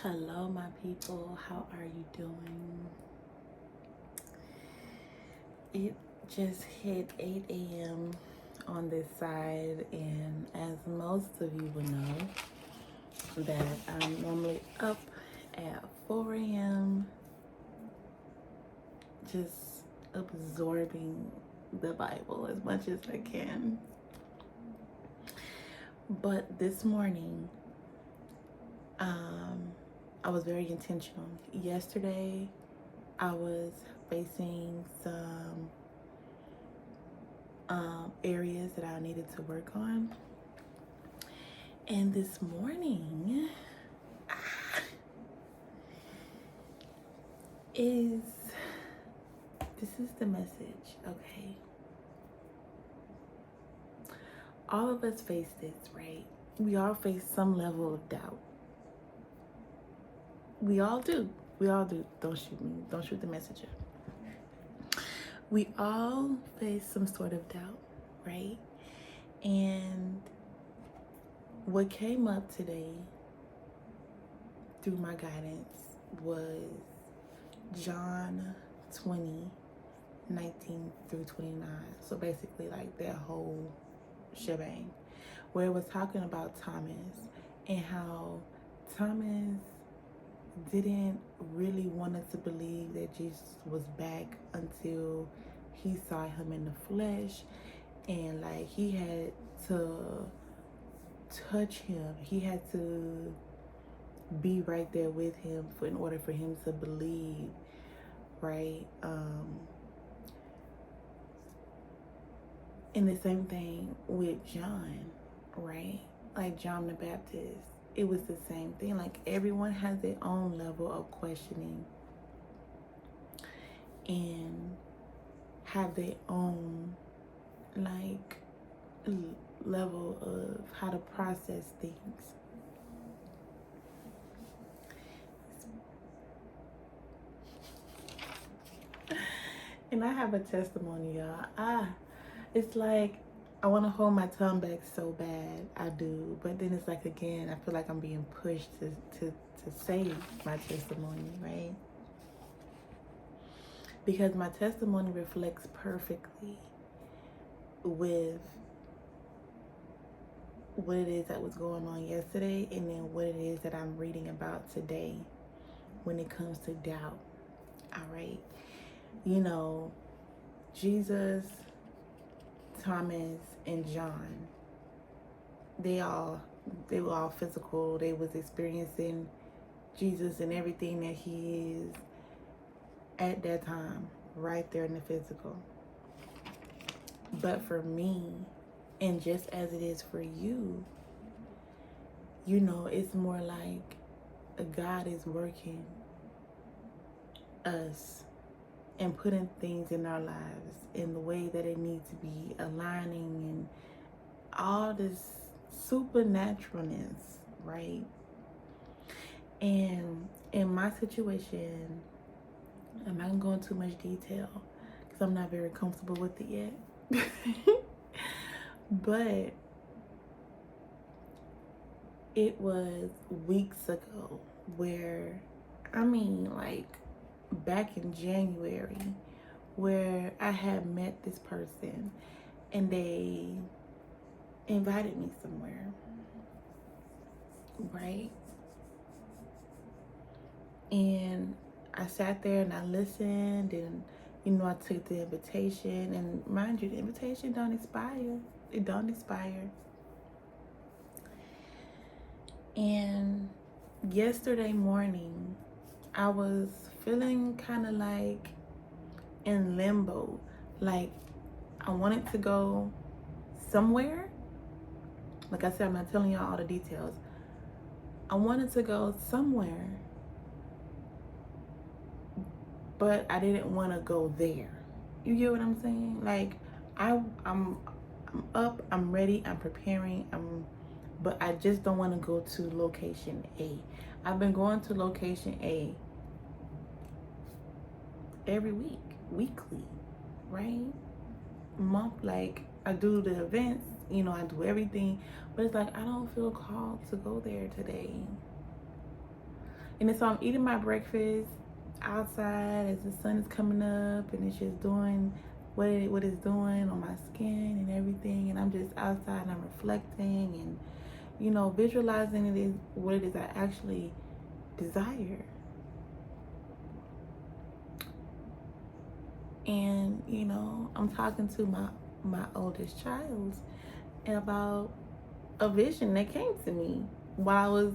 Hello, my people. How are you doing? It just hit 8 a.m. on this side, and as most of you will know, that I'm normally up at 4 a.m. just absorbing the Bible as much as I can. But this morning, I was very intentional. Yesterday, I was facing some areas that I needed to work on. And this morning this is the message, okay? All of us face this, right? We all face some level of doubt. We all do. We all do. Don't shoot me. Don't shoot the messenger. We all face some sort of doubt, right? And what came up today through my guidance was John 20:19 through 29. So basically like that whole shebang, where it was talking about Thomas and how Thomas didn't really want us to believe that Jesus was back until he saw him in the flesh, and like he had to touch him, he had to be right there with him in order for him to believe, right? And the same thing with John, right? Like John the Baptist, it was the same thing. Like everyone has their own level of questioning and have their own like level of how to process things. And I have a testimony, y'all. It's like I want to hold my tongue back so bad. I do. But then it's like, again, I feel like I'm being pushed to say my testimony, right? Because my testimony reflects perfectly with what it is that was going on yesterday and then what it is that I'm reading about today when it comes to doubt. All right. You know, Jesus, Thomas, and John, they were all physical. They was experiencing Jesus and everything that he is at that time, right there in the physical. But for me, and just as it is for you, you know, it's more like God is working us and putting things in our lives in the way that it needs to be, aligning and all this supernaturalness, right? And in my situation, I'm not gonna go into too much detail because I'm not very comfortable with it yet. But it was weeks ago where, I mean, like back in January, where I had met this person and they invited me somewhere, right? And I sat there and I listened, and you know, I took the invitation, and mind you, the invitation don't expire. It don't expire. And yesterday morning, I was feeling kind of like in limbo. Like I wanted to go somewhere. Like I said, I'm not telling y'all all the details. I wanted to go somewhere, but I didn't want to go there. You get what I'm saying? Like I'm up, I'm ready, I'm preparing, but I just don't want to go to location A. I've been going to location A every week, weekly, right? Month, like I do the events, you know, I do everything, but it's like I don't feel called to go there today. And then so I'm eating my breakfast outside as the sun is coming up, and it's just doing what it's doing on my skin and everything. And I'm just outside and I'm reflecting and, you know, visualizing it is what it is I actually desire. And, you know, I'm talking to my oldest child about a vision that came to me while I was,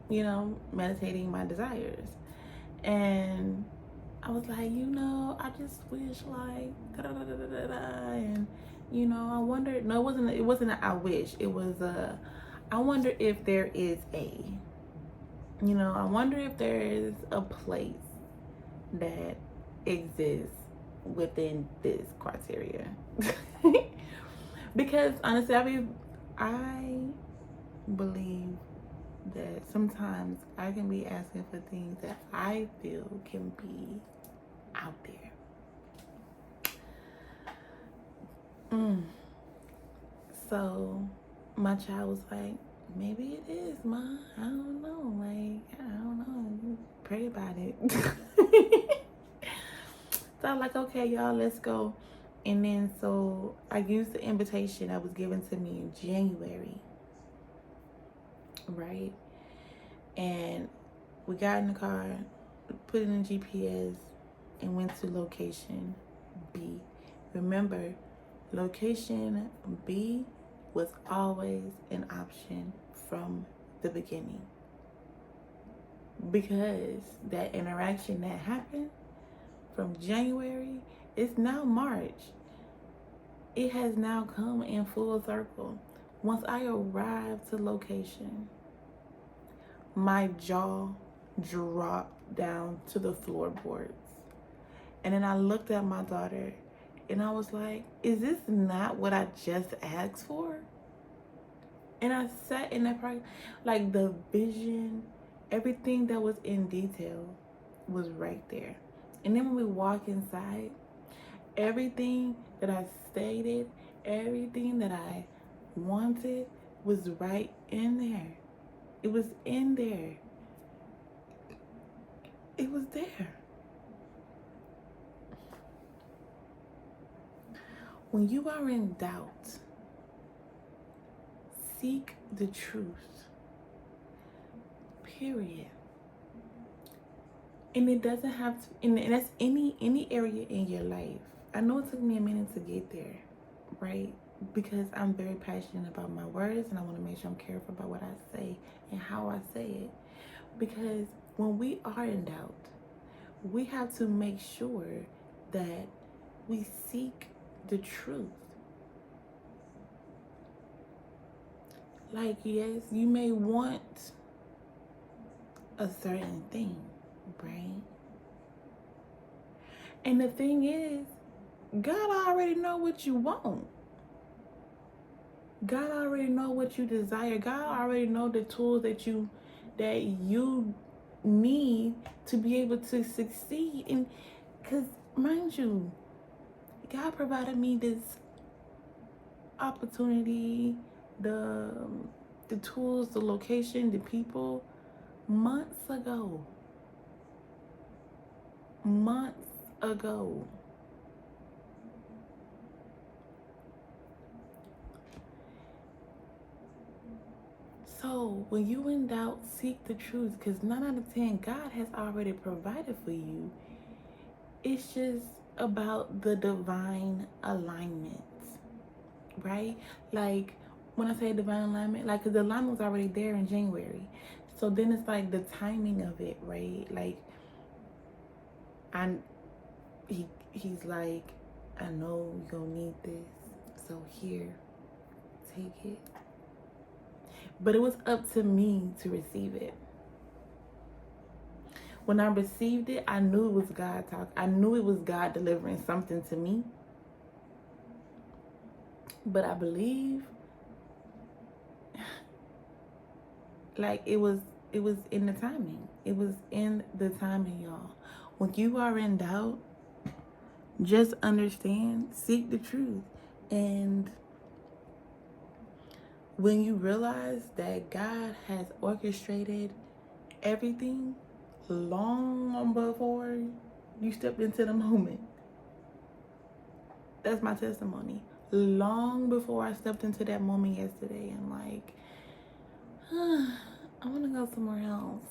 you know, meditating my desires. And I was like, you know, I just wish like da da da da da da, and you know, I wondered. No, it wasn't a I wish. It was a I wonder if there is a, you know, I wonder if there is a place that exists within this criteria. Because honestly, I believe that sometimes I can be asking for things that I feel can be out there. So my child was like, maybe it is, Ma. I don't know. Like, I don't know. Pray about it. So I'm like, okay, y'all, let's go. And then so I used the invitation that was given to me in January. Right? And we got in the car, put it in GPS, and went to location B. Remember, location B was always an option from the beginning. Because that interaction that happened from January, it's now March. It has now come in full circle. Once I arrived to location, my jaw dropped down to the floorboards. And then I looked at my daughter and I was like, is this not what I just asked for? And I sat in that park, like the vision, everything that was in detail was right there. And then when we walk inside, everything that I stated, everything that I wanted was right in there. It was in there. It was there. When you are in doubt, seek the truth. Period. And it doesn't have to, and that's any area in your life. I know it took me a minute to get there, right? Because I'm very passionate about my words and I want to make sure I'm careful about what I say and how I say it. Because when we are in doubt, we have to make sure that we seek the truth. Like, yes, you may want a certain thing, right? And the thing is, God already know what you want. God already know what you desire. God already know the tools that you need to be able to succeed. And because mind you, God provided me this opportunity, the tools, the location, the people months ago. So when you in doubt, seek the truth, because 9 out of 10, God has already provided for you. It's just about the divine alignment, right? Like when I say divine alignment, like, because the alignment was already there in January. So then it's like the timing of it, right? Like, he's like, I know you're gonna need this, so here, take it. But it was up to me to receive it. When I received it, I knew it was God talk. I knew it was God delivering something to me. But I believe, like, it was in the timing. It was in the timing, y'all. When you are in doubt, just understand, seek the truth. And when you realize that God has orchestrated everything long before you stepped into the moment. That's my testimony. Long before I stepped into that moment yesterday, I'm like, I want to go somewhere else.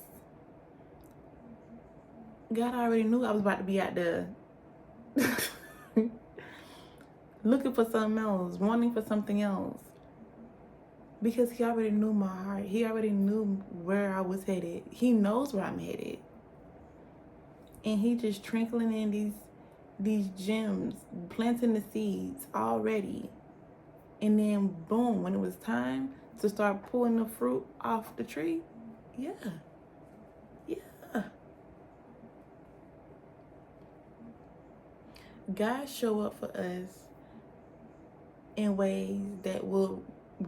God already knew I was about to be out there looking for something else, wanting for something else. Because he already knew my heart. He already knew where I was headed. He knows where I'm headed. And he just trickling in these gems, planting the seeds already. And then boom, when it was time to start pulling the fruit off the tree, yeah. God show up for us in ways that will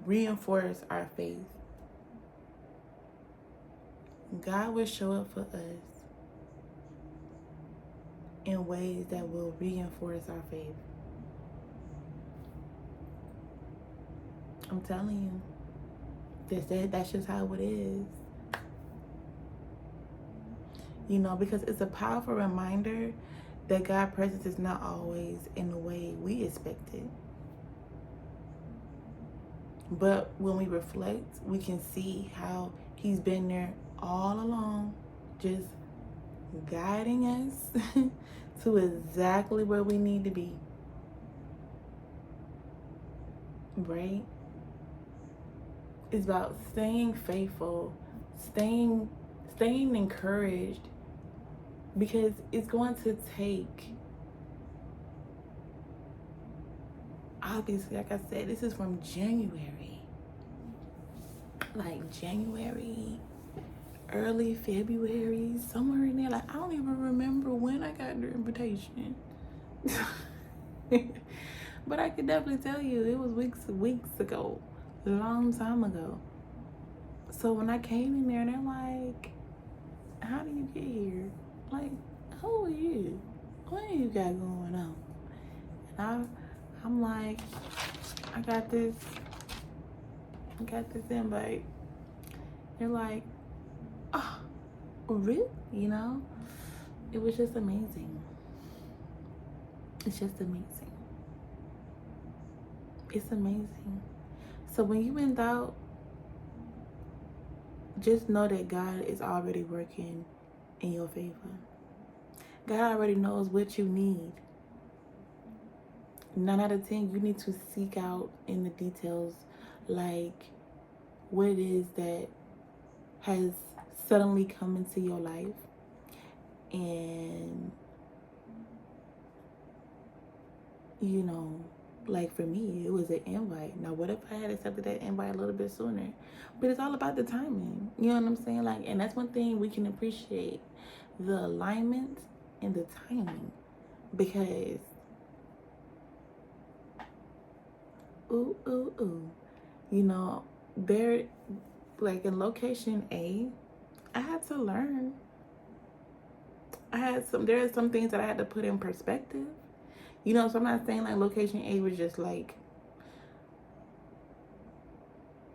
reinforce our faith. God will show up for us in ways that will reinforce our faith. I'm telling you, that's just how it is. You know, because it's a powerful reminder that God's presence is not always in the way we expect it. But when we reflect, we can see how he's been there all along, just guiding us to exactly where we need to be. Right? It's about staying faithful, staying encouraged, because it's going to take, obviously, like I said, this is from January. Like January, early February, somewhere in there. Like, I don't even remember when I got the invitation. But I could definitely tell you it was weeks ago, a long time ago. So when I came in there, they're like, how do you get here? Like, who are you? What do you got going on? And I'm like, I got this invite. They're like, oh, really? You know? It was just amazing. It's just amazing. It's amazing. So when you're in doubt, just know that God is already working in your favor. God already knows what you need. 9 out of 10, you need to seek out in the details, like what it is that has suddenly come into your life. And, you know, like for me, it was an invite. Now, what if I had accepted that invite a little bit sooner? But it's all about the timing. You know what I'm saying? Like, and that's one thing we can appreciate, the alignment and the timing. Because, you know, there, like in location A, I had to learn. There are some things that I had to put in perspective. You know, so I'm not saying like location A was just like,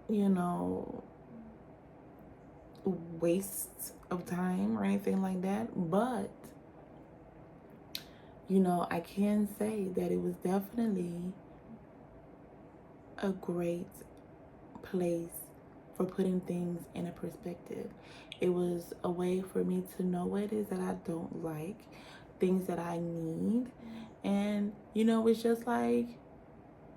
you know, waste of time or anything like that. But, you know, I can say that it was definitely a great place for putting things in a perspective. It was a way for me to know what it is that I don't like, things that I need. And, you know, it's just like,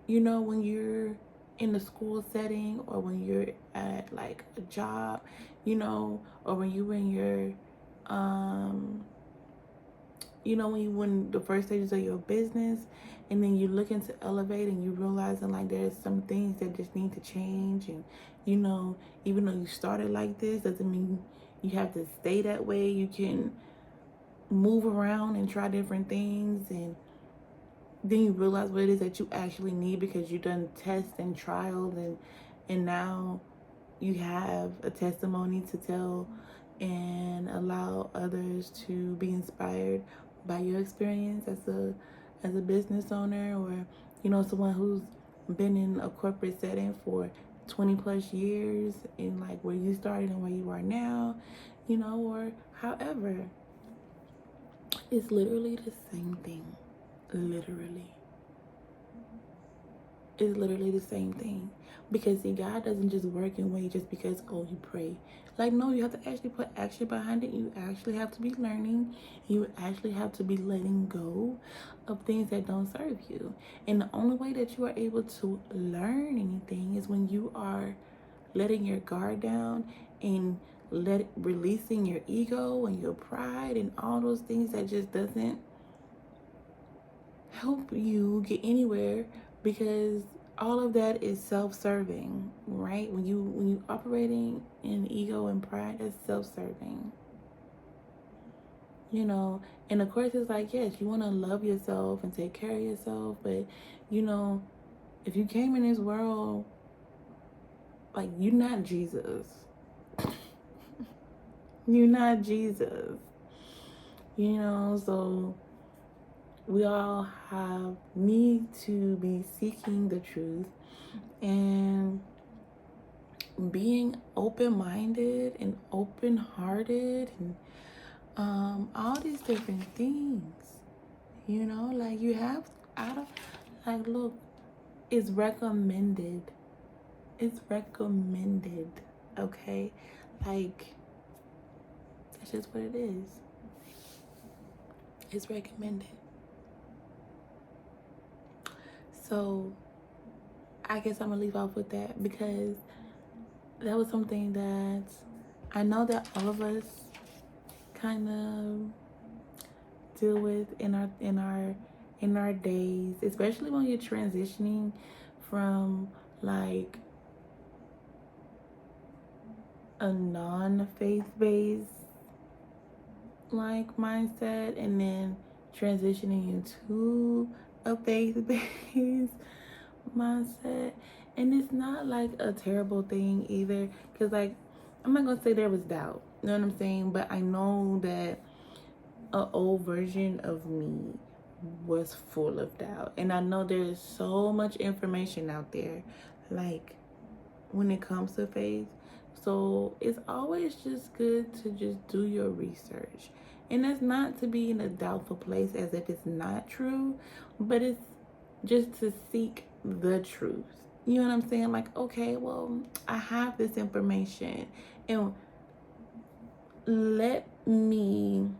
you know, when you're in the school setting or when you're at like a job, you know, or when you're in your, you know, when the first stages of your business, and then you're looking to elevate and you realizing like there's some things that just need to change. And, you know, even though you started like this, doesn't mean you have to stay that way. You can move around and try different things, and then you realize what it is that you actually need because you've done tests and trials, and now you have a testimony to tell and allow others to be inspired by your experience as a business owner, or, you know, someone who's been in a corporate setting for 20 plus years, and like where you started and where you are now. or however. It's literally the same thing. Literally. It's literally the same thing. Because see, God doesn't just work in ways just because, oh, you pray. Like, no, you have to actually put action behind it. You actually have to be learning. You actually have to be letting go of things that don't serve you. And the only way that you are able to learn anything is when you are letting your guard down and releasing your ego and your pride and all those things that just doesn't help you get anywhere, because all of that is self-serving, right? When you operating in ego and pride, that's self-serving. And of course it's like, yes, you want to love yourself and take care of yourself, but if you came in this world, like, you're not Jesus. You're not Jesus. So we all need to be seeking the truth and being open-minded and open-hearted and all these different things. Like, you have, I don't, like, look, it's recommended. It's recommended, okay? Like, that's just what it is. It's recommended. So I guess I'm gonna leave off with that, because that was something that I know that all of us kind of deal with in our days, especially when you're transitioning from like a non-faith based like mindset and then transitioning into a faith-based mindset. And it's not like a terrible thing either, because like, I'm not gonna say there was doubt, you know what I'm saying, but I know that an old version of me was full of doubt. And I know there's so much information out there, like, when it comes to faith. So it's always just good to just do your research. And that's not to be in a doubtful place as if it's not true, but it's just to seek the truth. You know what I'm saying? Like, okay, well, I have this information, and let me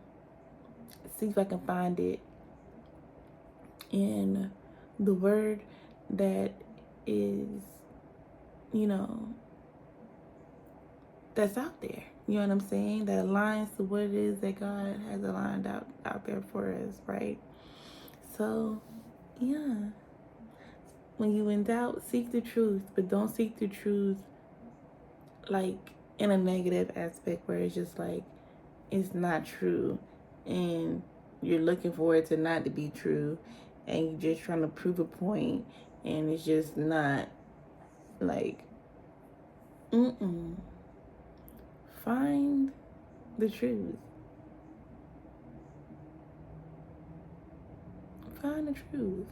see if I can find it in the word that is, that's out there. You know what I'm saying? That aligns to what it is that God has aligned out there for us, right? So, yeah. When you in doubt, seek the truth, but don't seek the truth like in a negative aspect where it's just like it's not true and you're looking for it to not to be true and you're just trying to prove a point and it's just not, like, find the truth. Find the truth.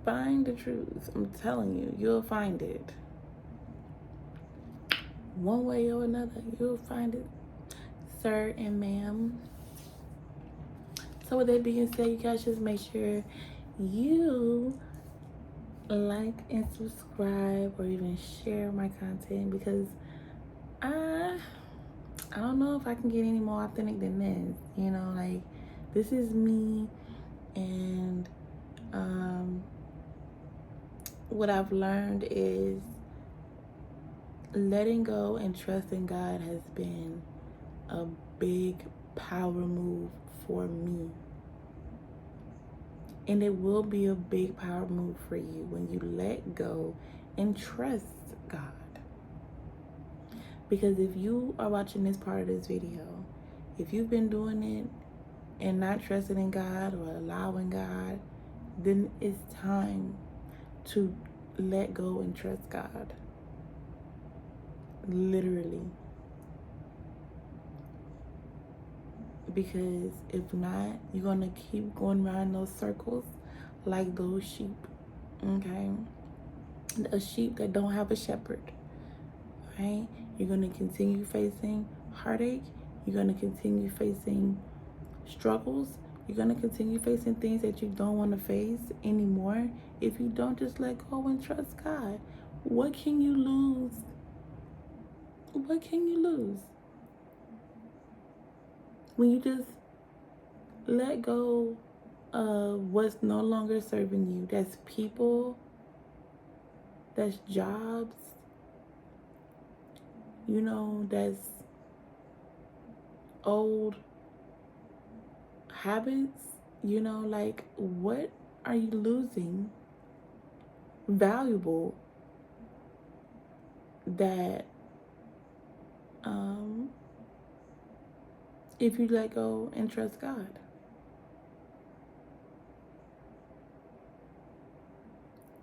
Find the truth. I'm telling you, you'll find it. One way or another, you'll find it, sir and ma'am. So with that being said, you guys just make sure you like and subscribe or even share my content, because I don't know if I can get any more authentic than this. Like, this is me, and what I've learned is letting go and trusting God has been a big power move for me. And it will be a big power move for you when you let go and trust God. Because if you are watching this part of this video, if you've been doing it and not trusting in God or allowing God, then it's time to let go and trust God. Literally. Because if not, you're going to keep going around those circles like those sheep. Okay? A sheep that don't have a shepherd. Right? You're going to continue facing heartache. You're going to continue facing struggles. You're going to continue facing things that you don't want to face anymore if you don't just let go and trust God. What can you lose? What can you lose? When you just let go of what's no longer serving you. That's people, that's jobs, that's old habits, like what are you losing valuable that if you let go and trust God?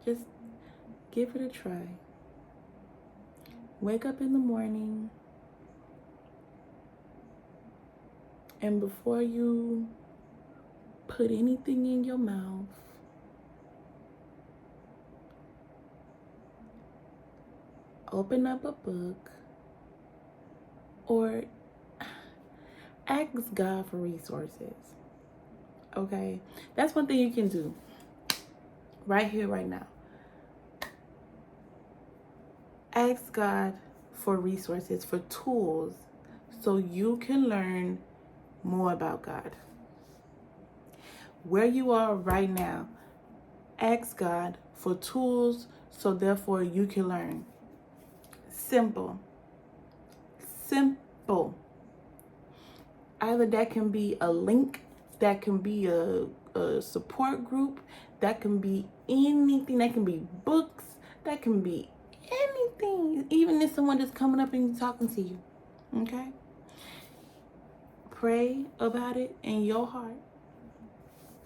Just give it a try. Wake up in the morning, and before you put anything in your mouth, open up a book or ask God for resources. Okay? That's one thing you can do right here, right now. Ask God for resources, for tools, so you can learn more about God. Where you are right now, ask God for tools so therefore you can learn. Simple. Simple. Either that can be a link, that can be a support group, that can be anything, that can be books, that can be anything. Even if someone just coming up and talking to you. Okay? Pray about it in your heart.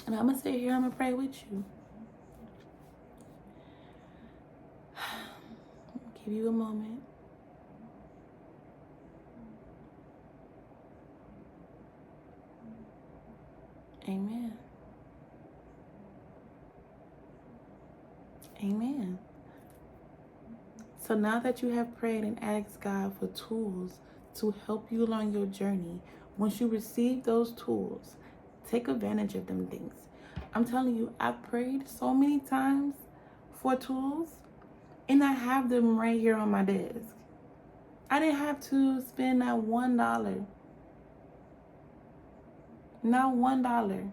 And I'm going to sit here, I'm going to pray with you. Give you a moment. Amen. Amen. So now that you have prayed and asked God for tools to help you along your journey, once you receive those tools, take advantage of them things. I'm telling you, I've prayed so many times for tools, and I have them right here on my desk. I didn't have to spend that $1. Not $1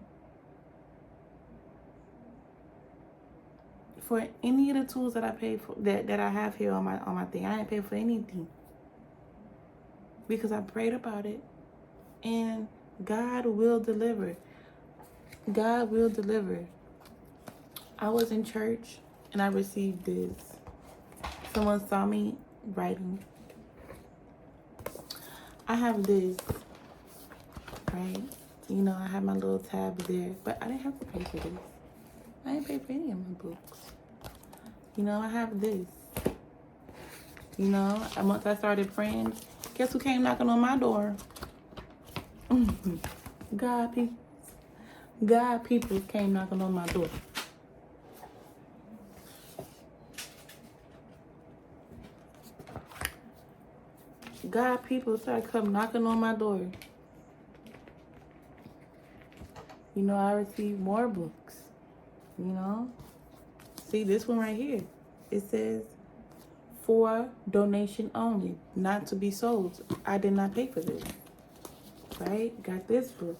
for any of the tools that I paid for, that I have here on my thing. I didn't pay for anything because I prayed about it, and God will deliver. God will deliver. I was in church and I received this. Someone saw me writing. I have this, right? I have my little tab there, but I didn't have to pay for this. I didn't pay for any of my books. I have this. Once I started praying, guess who came knocking on my door? God people. God people came knocking on my door. God people started coming knocking on my door. I received more books. See this one right here. It says, for donation only, not to be sold. I did not pay for this. Right? Got this book.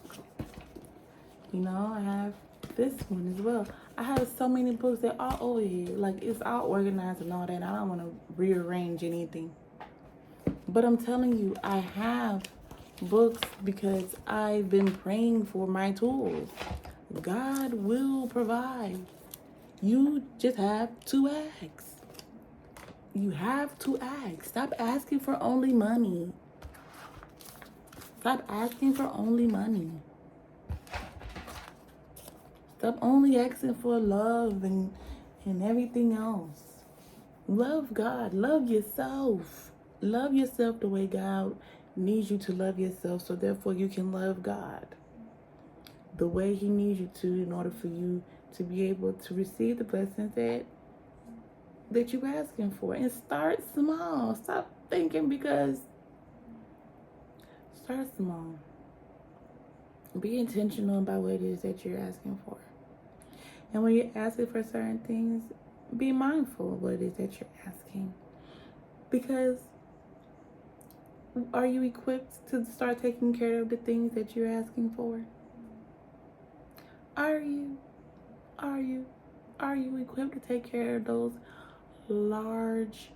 I have this one as well. I have so many books that are over here. Like, it's all organized and all that. I don't want to rearrange anything. But I'm telling you, I have books because I've been praying for my tools. God will provide. You just have to ask. You have to ask. Stop asking for only money. Stop asking for only money. Stop only asking for love and everything else. Love God. Love yourself. Love yourself the way God needs you to love yourself, so therefore you can love God the way He needs you to, in order for you to be able to receive the blessings that that you're asking for. And start small. Stop thinking because start small. Be intentional about what it is that you're asking for. And when you're asking for certain things, be mindful of what it is that you're asking. Because are you equipped to start taking care of the things that you're asking for? Are you? Are you? Are you equipped to take care of those large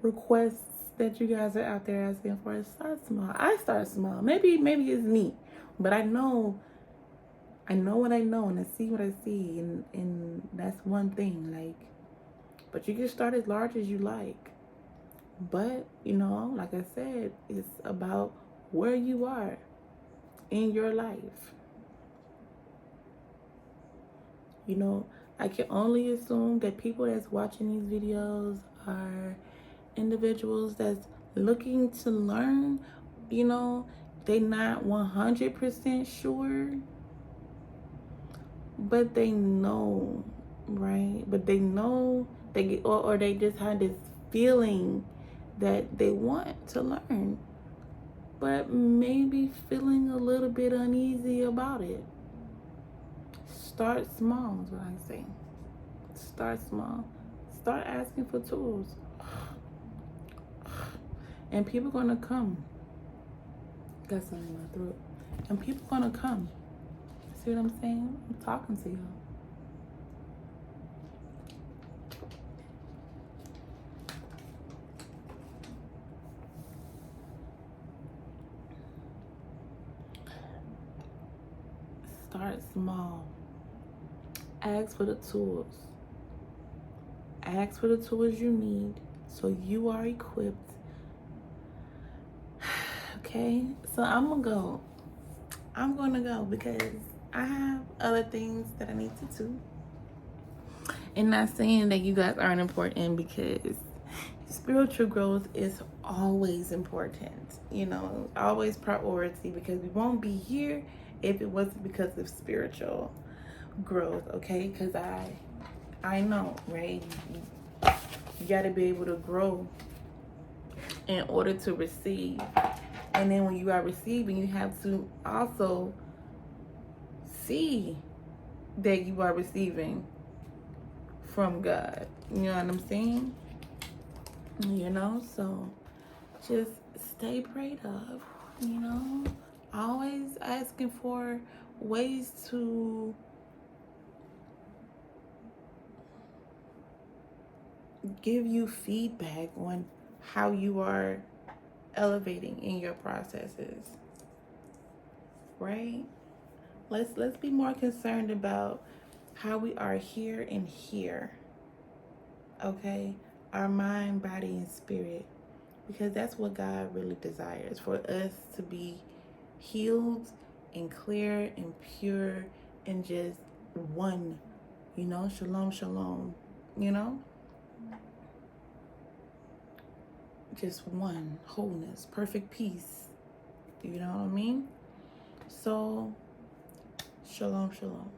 requests that you guys are out there asking for? Start small. I start small. Maybe it's me, but I know what I know, and I see what I see, and that's one thing. Like, but you can start as large as you like. But like I said, it's about where you are in your life. I can only assume that people that's watching these videos are individuals that's looking to learn. They not 100% sure, but they know, right? But they know or they just had this feeling that they want to learn, but maybe feeling a little bit uneasy about it. Start small is what I say. Start small. Start asking for tools. And people gonna come. Got something in my throat. And people gonna come. See what I'm saying? I'm talking to y'all. Start small. Ask for the tools. Ask for the tools you need so you are equipped. Okay? So I'm gonna go because I have other things that I need to do. And not saying that you guys aren't important, because spiritual growth is always important, always priority, because we won't be here if it wasn't because of spiritual growth, okay? Because I know, right? You got to be able to grow in order to receive. And then when you are receiving, you have to also see that you are receiving from God. You know what I'm saying? So just stay prayed up, always asking for ways to give you feedback on how you are elevating in your processes, right? Let's be more concerned about how we are here and here, okay? Our mind, body, and spirit, because that's what God really desires, for us to be healed and clear and pure and just one, shalom, shalom, just one, wholeness, perfect peace, you know what I mean? So, shalom, shalom.